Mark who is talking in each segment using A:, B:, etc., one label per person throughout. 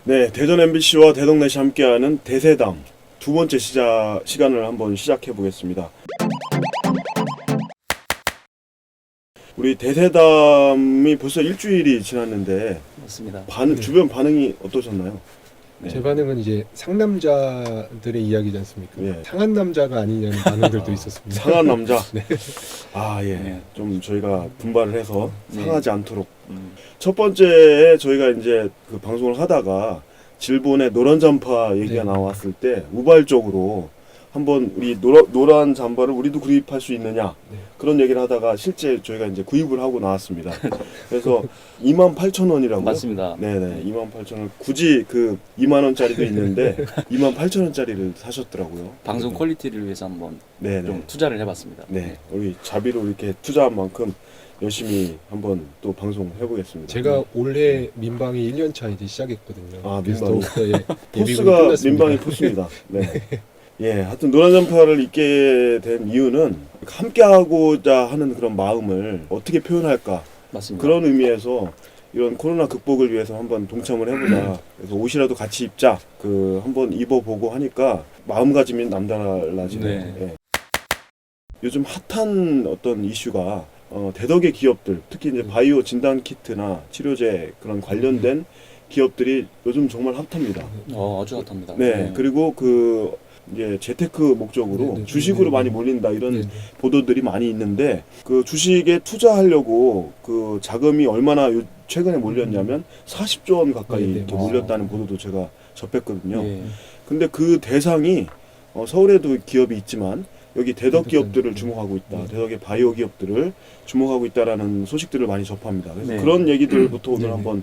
A: 네, 대전 MBC와 대덕넷이 함께하는 대세담 두 번째 시간을 한번 시작해 보겠습니다. 우리 대세담이 벌써 일주일이 지났는데
B: 맞습니다.
A: 주변 반응이 어떠셨나요? 네.
C: 제 반응은 이제 상남자들의 이야기지 않습니까?
A: 예.
C: 상한 남자가 아니냐는 반응들도 있었습니다.
A: 상한 남자.
C: 네.
A: 아, 예.
B: 네.
A: 좀 저희가 분발을 해서
B: 네.
A: 상하지 않도록. 첫 번째에 저희가 이제 그 방송을 하다가 질본의 노란 잠바 얘기가
C: 네.
A: 나왔을 때 우발적으로 한번 우리 노란 잠바를 우리도 구입할 수 있느냐
C: 네.
A: 그런 얘기를 하다가 실제 저희가 이제 구입을 하고 나왔습니다. 그래서 28,000원이라고요?
B: 맞습니다.
A: 네네, 28,000원. 굳이 그 2만원짜리도 있는데 28,000원짜리를 사셨더라고요.
B: 방송 퀄리티를 위해서 한번
A: 네네.
B: 좀 투자를 해봤습니다.
A: 네, 우리 자비로 이렇게 투자한 만큼 열심히 한번 또 방송 해보겠습니다.
C: 제가 올해 민방위 1년차 이제 시작했거든요.
A: 아,
C: 그래서
A: 민방위.
C: 더욱더
A: 포스가
C: 끝났습니다.
A: 민방위 포스입니다. 네. 예, 하여튼 노란 잠파를 입게 된 이유는 함께하고자 하는 그런 마음을 어떻게 표현할까
B: 맞습니다.
A: 그런 의미에서 이런 코로나 극복을 위해서 한번 동참을 해보자. 그래서 옷이라도 같이 입자. 그 한번 입어보고 하니까 마음가짐이 남달라지네요.
B: 네.
A: 예. 요즘 핫한 어떤 이슈가 대덕의 기업들, 특히 이제 바이오 진단 키트나 치료제 그런 관련된 기업들이 요즘 정말 핫합니다.
B: 아주 핫합니다.
A: 네, 그리고 그 이제 재테크 목적으로
C: 네, 네,
A: 주식으로
C: 네, 네.
A: 많이 몰린다 이런
C: 네, 네.
A: 보도들이 많이 있는데 그 주식에 투자하려고 그 자금이 얼마나 최근에 몰렸냐면 40조 원 가까이
C: 네, 네,
A: 이렇게
B: 맞아요.
A: 몰렸다는 보도도 제가 접했거든요.
B: 예.
A: 근데 그 대상이 서울에도 기업이 있지만 여기 대덕 기업들을
C: 네.
A: 주목하고 있다.
C: 네.
A: 대덕의 바이오 기업들을 주목하고 있다라는 소식들을 많이 접합니다. 그래서
B: 네.
A: 그런 얘기들부터 오늘
C: 네, 네.
A: 한번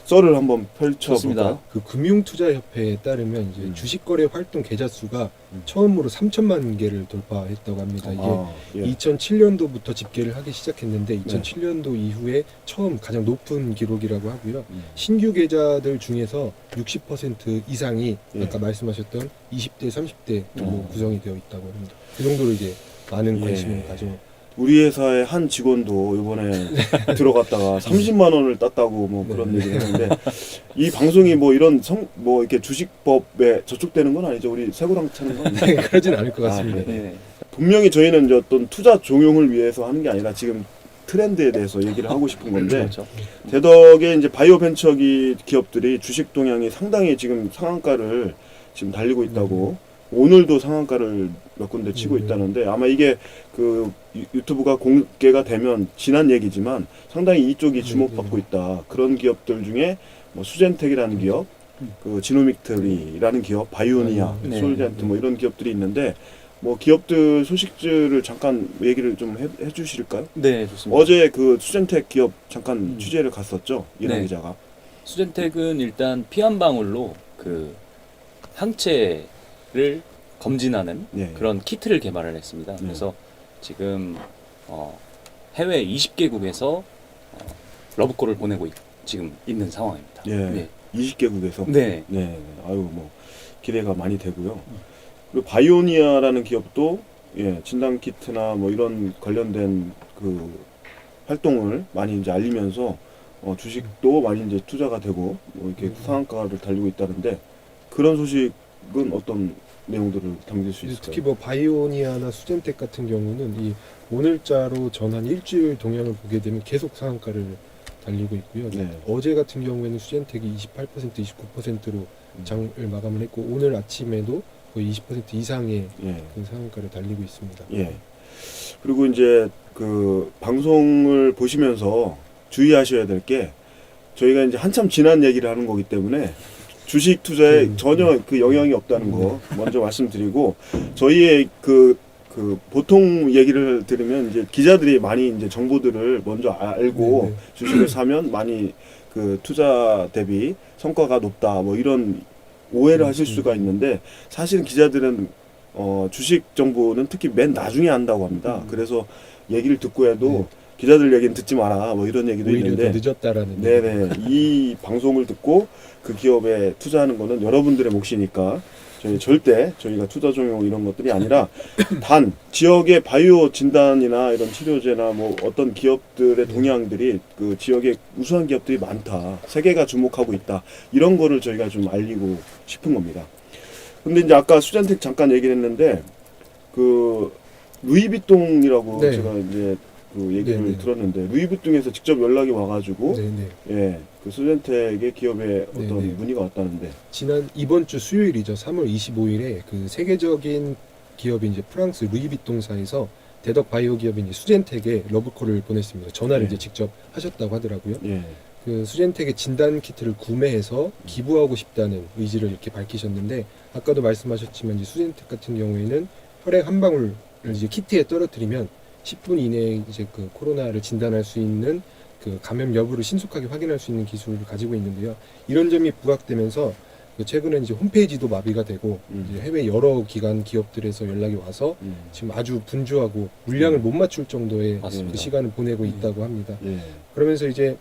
A: 썰을 한번 펼쳐볼까요?
B: 좋습니다.
C: 그 금융투자협회에 따르면 이제 주식거래 활동 계좌 수가 처음으로 3천만 개를 돌파했다고 합니다. 이게
A: 아, 예.
C: 2007년도부터 집계를 하기 시작했는데 2007년도 이후에 처음 가장 높은 기록이라고 하고요. 신규 계좌들 중에서 60% 이상이
A: 예.
C: 아까 말씀하셨던 20대, 30대
A: 어.
C: 구성이 되어 있다고 합니다. 그 정도로 이제 많은
A: 예.
C: 관심을 가지고
A: 우리 회사의 한 직원도 이번에 들어갔다가 30만 원을 땄다고 뭐
C: 네.
A: 그런 얘기를 했는데 이 방송이 뭐 이런 뭐 이렇게 주식법에 저촉되는 건 아니죠? 우리 새고랑 차는 건 아니죠?
C: 그러진 않을 것 같습니다.
A: 아, 네.
B: 네.
A: 분명히 저희는 이제 어떤 투자 종용을 위해서 하는 게 아니라 지금 트렌드에 대해서 얘기를 하고 싶은 건데
B: 그렇죠.
A: 대덕의 이제 바이오 벤처 기업들이 주식 동향이 상당히 지금 상한가를 지금 달리고 있다고 오늘도 상한가를 몇 군데 치고 있다는데 아마 이게 그 유튜브가 공개가 되면 지난 얘기지만 상당히 이쪽이 주목받고 있다. 그런 기업들 중에 뭐 수젠텍이라는 기업, 그 지노믹트리라는 기업, 바이오니아,
B: 네.
A: 솔젠트 뭐 이런 기업들이 있는데 뭐 기업들 소식들을 잠깐 얘기를 좀 해주실까요?
B: 네, 좋습니다.
A: 어제 그 수젠텍 기업 잠깐 취재를 갔었죠, 이랑
B: 네.
A: 기자가.
B: 수젠텍은 일단 피 한 방울로 그 항체를 검진하는
A: 예.
B: 그런 키트를 개발을 했습니다. 그래서 지금 해외 20개국에서 러브콜을 보내고 지금 있는 상황입니다.
A: 예.
B: 네.
A: 20개국에서.
B: 네.
A: 네. 아유 뭐 기대가 많이 되고요. 그리고 바이오니아라는 기업도 예, 진단 키트나 뭐 이런 관련된 그 활동을 많이 이제 알리면서 주식도 많이 이제 투자가 되고 뭐 이렇게 상한가를 달리고 있다는데 그런 소식은 어떤 내용들을 담길 수 있을까요?
C: 특히 뭐 바이오니아나 수젠텍 같은 경우는 이 오늘자로 전한 일주일 동향을 보게 되면 계속 상한가를 달리고 있고요.
A: 네.
C: 어제 같은 경우에는 수젠텍이 28%, 29%로 장을 마감을 했고 오늘 아침에도 거의 20% 이상의
A: 예.
C: 그 상한가를 달리고 있습니다.
A: 예. 그리고 이제 그 방송을 보시면서 주의하셔야 될 게 저희가 이제 한참 지난 얘기를 하는 거기 때문에 주식 투자에 전혀 그 영향이 없다는 거 먼저 말씀드리고 저희의 그 보통 얘기를 들으면 이제 기자들이 많이 이제 정보들을 먼저 알고
C: 네.
A: 주식을 사면 많이 그 투자 대비 성과가 높다 뭐 이런 오해를 하실 수가 있는데 사실은 기자들은 주식 정보는 특히 맨 나중에 한다고 합니다. 그래서 얘기를 듣고 해도 기자들 얘기는 듣지 마라 뭐 이런 얘기도
C: 오히려
A: 있는데
C: 더 늦었다라는
A: 네네 이 방송을 듣고 그 기업에 투자하는 거는 여러분들의 몫이니까 절대 저희가 투자 종용 이런 것들이 아니라 단 지역의 바이오 진단이나 이런 치료제나 뭐 어떤 기업들의 동향들이 그 지역에 우수한 기업들이 많다. 세계가 주목하고 있다. 이런 거를 저희가 좀 알리고 싶은 겁니다. 근데 이제 아까 수잔텍 잠깐 얘기를 했는데 그 루이비통이라고
C: 네.
A: 제가 이제 그 얘기를
C: 네, 네.
A: 들었는데 루이비통에서 직접 연락이 와가지고
C: 네네.
A: 예, 그 수잔텍의 기업에 어떤
C: 네, 네.
A: 문의가 왔다는데
C: 이번 주 수요일이죠. 3월 25일에 그 세계적인 기업인 이제 프랑스 루이비통사에서 대덕 바이오 기업인 이제 수젠텍에 러브콜을 보냈습니다. 전화를
A: 네.
C: 이제 직접 하셨다고 하더라고요.
A: 예,
C: 그 수젠텍의 진단 키트를 구매해서 기부하고 싶다는 의지를 이렇게 밝히셨는데 아까도 말씀하셨지만 이제 수젠텍 같은 경우에는 혈액 한 방울을 이제 키트에 떨어뜨리면 10분 이내에 이제 그 코로나를 진단할 수 있는 그 감염 여부를 신속하게 확인할 수 있는 기술을 가지고 있는데요. 이런 점이 부각되면서 그 최근에 이제 홈페이지도 마비가 되고 이제 해외 여러 기관 기업들에서 연락이 와서 지금 아주 분주하고 물량을 못 맞출 정도의
B: 맞습니다.
C: 그 시간을 보내고 있다고 합니다.
A: 예,
C: 그러면서 이제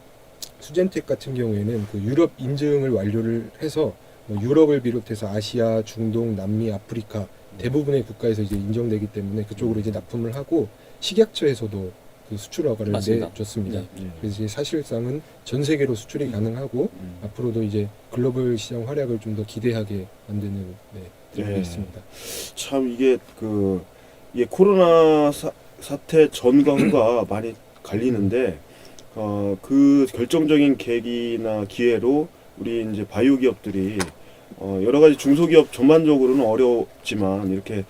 C: 수젠텍 같은 경우에는 그 유럽 인증을 완료를 해서 뭐 유럽을 비롯해서 아시아, 중동, 남미, 아프리카 대부분의 국가에서 이제 인정되기 때문에 그쪽으로 이제 납품을 하고 식약처에서도 그 수출 허가를
B: 맞습니다.
C: 내줬습니다.
B: 네.
A: 예.
C: 그래서 이제 사실상은 전 세계로 수출이 가능하고 앞으로도 이제 글로벌 시장 활약을 좀 더 기대하게 만드는 되고
A: 예.
C: 있습니다.
A: 참 이게 그 이게 코로나 사태 전과 후가 많이 갈리는데 그 결정적인 계기나 기회로 우리 이제 바이오 기업들이 여러 가지 중소기업 전반적으로는 어렵지만 이렇게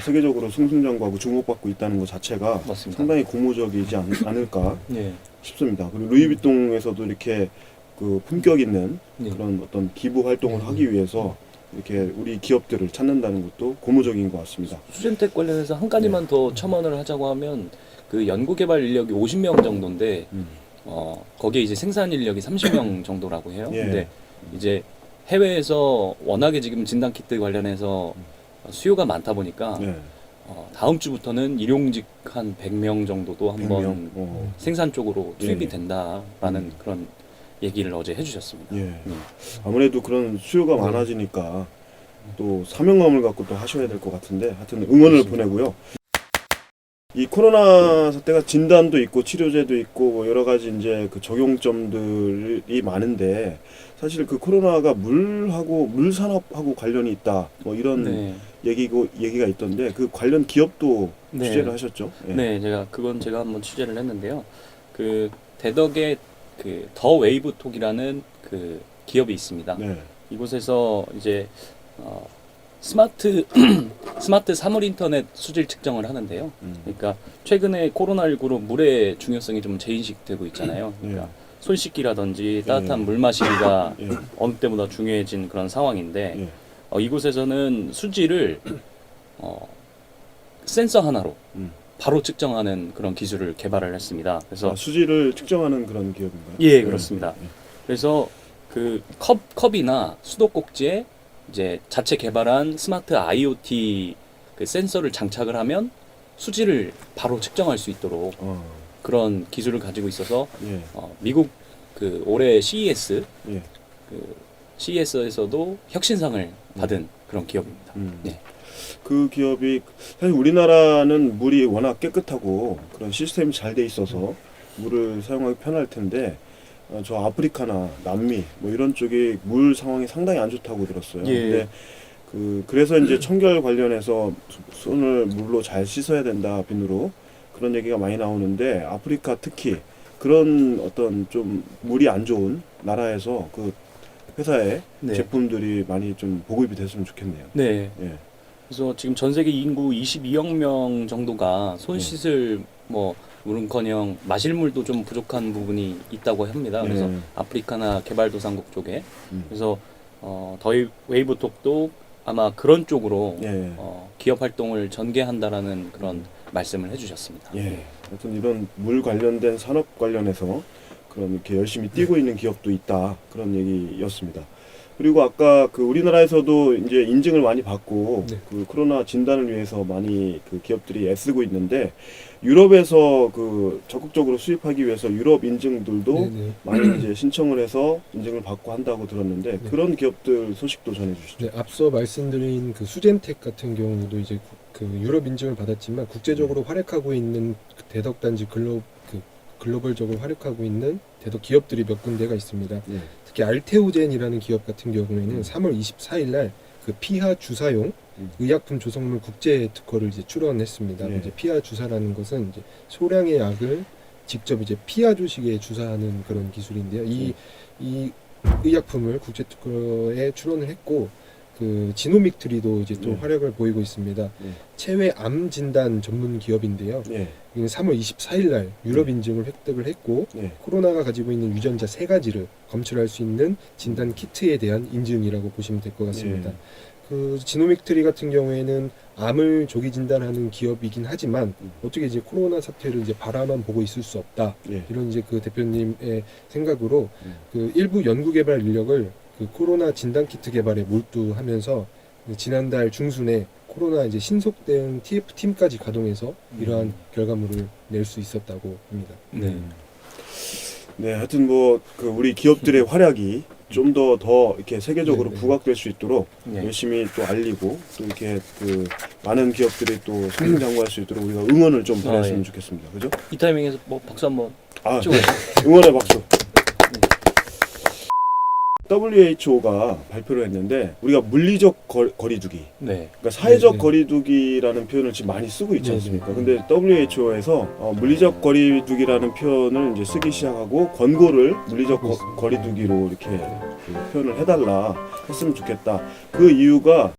A: 세계적으로 승승장구하고 주목받고 있다는 것 자체가
B: 맞습니다.
A: 상당히 고무적이지 않을까
B: 예.
A: 싶습니다. 그리고 루이비통에서도 이렇게 그 품격 있는
B: 예.
A: 그런 어떤 기부 활동을 하기 위해서 이렇게 우리 기업들을 찾는다는 것도 고무적인 것 같습니다.
B: 수젠텍 관련해서 한 가지만 더 첨언을 하자고 하면 그 연구개발 인력이 50명 정도인데 거기에 이제 생산 인력이 30명 정도라고 해요.
A: 예.
B: 근데 이제 해외에서 워낙에 지금 진단 키트 관련해서 수요가 많다 보니까
A: 네.
B: 다음 주부터는 일용직 한 100명 정도도 한번
A: 100명.
B: 생산 쪽으로 투입이
A: 예.
B: 된다라는 그런 얘기를 어제 해주셨습니다.
A: 예. 아무래도 그런 수요가 많아지니까 또 사명감을 갖고 또 하셔야 될 것 같은데 하여튼 응원을 보내고요. 이 코로나 사태가 진단도 있고 치료제도 있고 뭐 여러 가지 이제 그 적용점들이 많은데 사실 그 코로나가 물 산업하고 관련이 있다 뭐 이런
B: 네.
A: 얘기가 있던데 그 관련 기업도
B: 네.
A: 취재를 하셨죠? 예.
B: 네, 제가 한번 취재를 했는데요. 그 대덕의 그 더 웨이브톡이라는 그 기업이 있습니다.
A: 네.
B: 이곳에서 이제 스마트 사물 인터넷 수질 측정을 하는데요. 그러니까 최근에 코로나19로 물의 중요성이 좀 재인식되고 있잖아요. 그러니까 손 씻기라든지 따뜻한 물 마시기가
A: 예.
B: 어느 때보다 중요해진 그런 상황인데
A: 예.
B: 이곳에서는 수질을 센서 하나로 바로 측정하는 그런 기술을 개발을 했습니다. 그래서
A: 수질을 측정하는 그런 기업인가요?
B: 예, 그렇습니다. 그래서 그 컵이나 수도꼭지에 이제 자체 개발한 스마트 IoT 그 센서를 장착을 하면 수질을 바로 측정할 수 있도록 그런 기술을 가지고 있어서
A: 예.
B: 미국 그 올해 CES
A: 예.
B: 그 CES에서도 혁신상을 받은 그런 기업입니다. 네.
A: 그 기업이 사실 우리나라는 물이 워낙 깨끗하고 그런 시스템이 잘 돼 있어서 물을 사용하기 편할 텐데 저 아프리카나 남미 뭐 이런 쪽이 물 상황이 상당히 안 좋다고 들었어요.
B: 예.
A: 근데 그래서 이제 청결 관련해서 손을 물로 잘 씻어야 된다 비누로 그런 얘기가 많이 나오는데 아프리카 특히 그런 어떤 좀 물이 안 좋은 나라에서 그 회사의
B: 네.
A: 제품들이 많이 좀 보급이 됐으면 좋겠네요.
B: 네.
A: 예.
B: 그래서 지금 전 세계 인구 22억 명 정도가 손 씻을 뭐 물은커녕 마실 물도 좀 부족한 부분이 있다고 합니다. 그래서 아프리카나 개발도상국 쪽에 그래서 더 웨이브톡도 아마 그런 쪽으로
A: 예.
B: 기업 활동을 전개한다라는 그런 말씀을 해주셨습니다.
A: 예. 하여튼 이런 물 관련된 산업 관련해서 그런 이렇게 열심히 뛰고 있는 기업도 있다 그런 얘기였습니다. 그리고 아까 그 우리나라에서도 이제 인증을 많이 받고
C: 네.
A: 그 코로나 진단을 위해서 많이 그 기업들이 애쓰고 있는데 유럽에서 그 적극적으로 수입하기 위해서 유럽 인증들도
C: 네네.
A: 많이 이제 신청을 해서 인증을 받고 한다고 들었는데
C: 네.
A: 그런 기업들 소식도 전해주시죠.
C: 네, 앞서 말씀드린 그 수젠텍 같은 경우도 이제 그 유럽 인증을 받았지만 국제적으로 활약하고 있는 그 대덕 단지 글로벌적으로 활약하고 있는 대덕 기업들이 몇 군데가 있습니다.
A: 네.
C: 특히 알테오젠이라는 기업 같은 경우에는 3월 24일 날 그 피하 주사용 의약품 조성물 국제 특허를 이제 출원했습니다.
A: 네.
C: 이제 피하 주사라는 것은 이제 소량의 약을 직접 이제 피하 조직에 주사하는 그런 기술인데요. 이 의약품을 국제 특허에 출원을 했고 그 지노믹트리도 이제 또
A: 네.
C: 활약을 보이고 있습니다.
A: 네.
C: 체외 암 진단 전문 기업인데요.
A: 네.
C: 이게 3월 24일 날 유럽 인증을 획득을 했고
A: 네.
C: 코로나가 가지고 있는 유전자 3가지를 검출할 수 있는 진단 키트에 대한 인증이라고 보시면 될 것 같습니다.
A: 네.
C: 그 지노믹트리 같은 경우에는 암을 조기 진단하는 기업이긴 하지만 어떻게 이제 코로나 사태를 이제 바라만 보고 있을 수 없다.
A: 네.
C: 이런 이제 그 대표님의 생각으로
A: 음.
C: 그 일부 연구 개발 인력을 그 코로나 진단 키트 개발에 몰두하면서 지난달 중순에 코로나 이제 신속 대응 TF 팀까지 가동해서 이러한 결과물을 낼 수 있었다고 합니다.
B: 네.
A: 네, 하여튼 뭐 그 우리 기업들의 활약이 좀 더 이렇게 세계적으로
C: 네, 네.
A: 부각될 수 있도록
B: 네.
A: 열심히 또 알리고 또 이렇게 그 많은 기업들이 또 승승장구할 수 있도록 우리가 응원을 좀 보냈으면
B: 예.
A: 좋겠습니다. 그죠?
B: 이 타이밍에서 뭐 박수 한번
A: 아,
B: 찍어요.
A: 응원의 박수. WHO가 발표를 했는데 우리가 물리적 거리두기,
B: 네.
A: 그러니까 사회적
C: 네, 네.
A: 거리두기라는 표현을 지금 많이 쓰고 있지
C: 네,
A: 않습니까?
C: 네.
A: 근데 WHO에서 물리적 거리두기라는 표현을 이제 쓰기 시작하고 권고를 물리적 거리두기로 이렇게 그 표현을 해달라 했으면 좋겠다. 그 이유가